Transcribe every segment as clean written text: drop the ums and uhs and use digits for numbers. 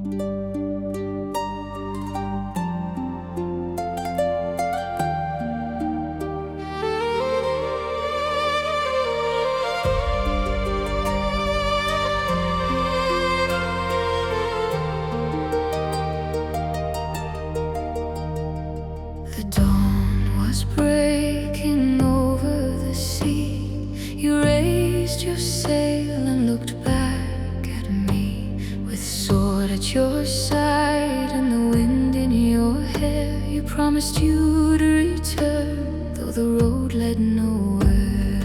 The dawn was breaking over the sea. You raised your sail and looked back at me, with sword at your side and the wind in your hair. You promised you'd return, though the road led nowhere.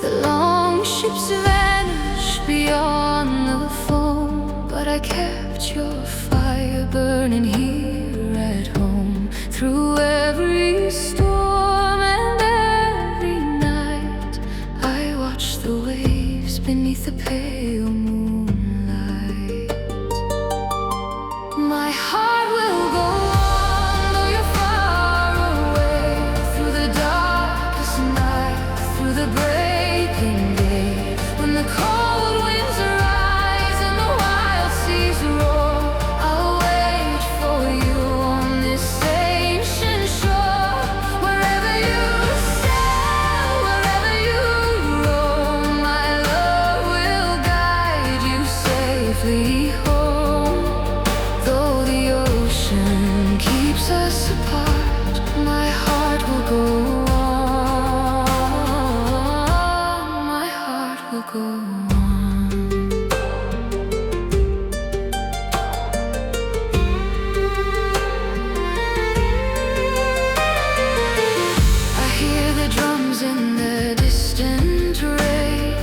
The long ships vanished beyond the foam, but I kept your fire burning here at home. Through every storm and every night, I watched the waves beneath the pale moonlight. My heart will go on, though you're far away. Through the darkest night, through the breaking day. When the cold winds rise and the wild seas roar, I'll wait for you on this ancient shore. Wherever you sail, wherever you roam, my love will guide you safely home. Though the ocean keeps us apart, my heart will go on. My heart will go on. I hear the drums in the distant rain.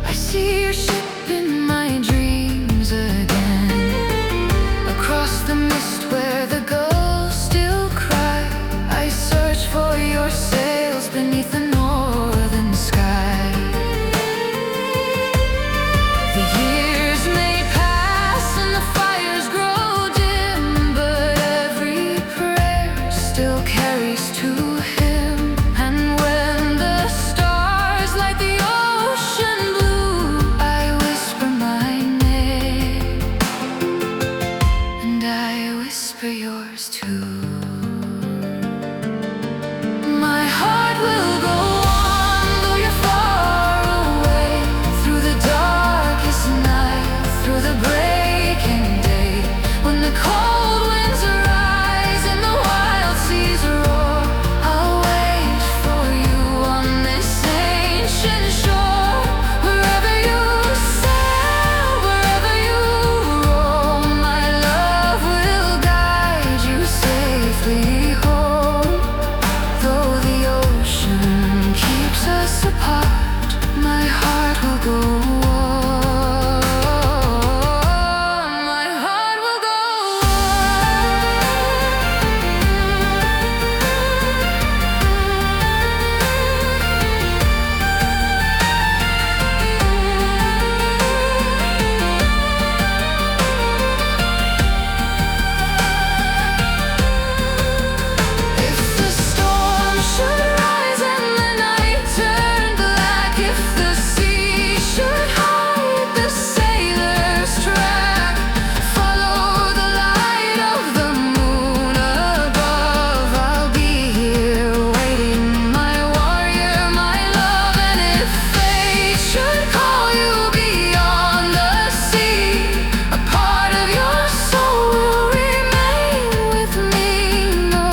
I see your ship in my dreams again. Across the mist where the gulls still cry, I search for your sails beneath the northern sky. The years may pass and the fires grow dim, but every prayer still carries to him. And when the stars light the ocean blue, I whisper my name, and I whisper yours too. My heart will go on, though you're far away. Through the darkest night, through the breaking day. When the cold winds rise and the wild seas roar, I'll wait for you on this ancient shore. Wherever you sail, wherever you roam, my love will guide you safely home. Though the ocean keeps us apart, my heart will go on. My heart will go If the storm should rise and the night turn black, if the sea should hide the sailor's track, follow the light of the moon above. I'll be here waiting, my warrior, my love. And if fate should call you beyond the sea, a part of your soul will remain with me. No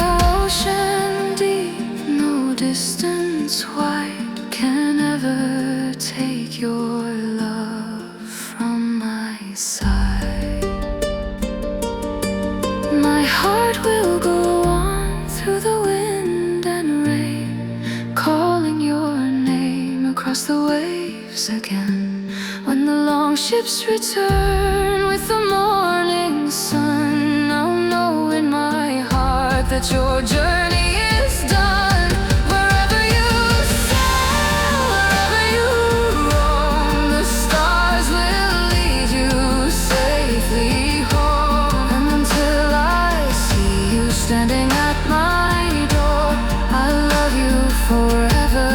ocean deep, no distance wide can ever take your love from my side. My heart will go on through the wind and rain, calling your name across the waves again. When the long ships return with the morning sun, I'll know in my heart that your journey is done. Wherever you sail, wherever you roam, the stars will lead you safely home. And until I see you standing at my door, I'll love you forever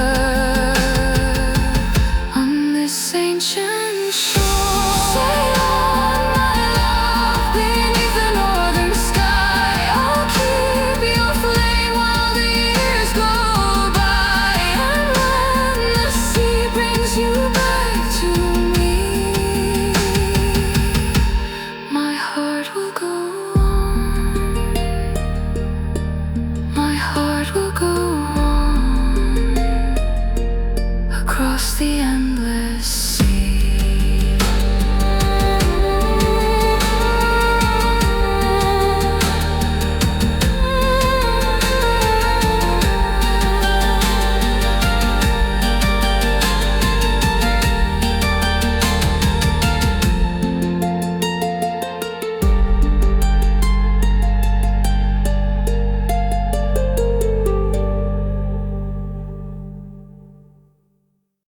on this ancient shore. Sail on, my love, beneath the northern sky. I'll keep your flame while the years go by. And when the sea brings you back to me, my heart will go on. My heart will go on across the endless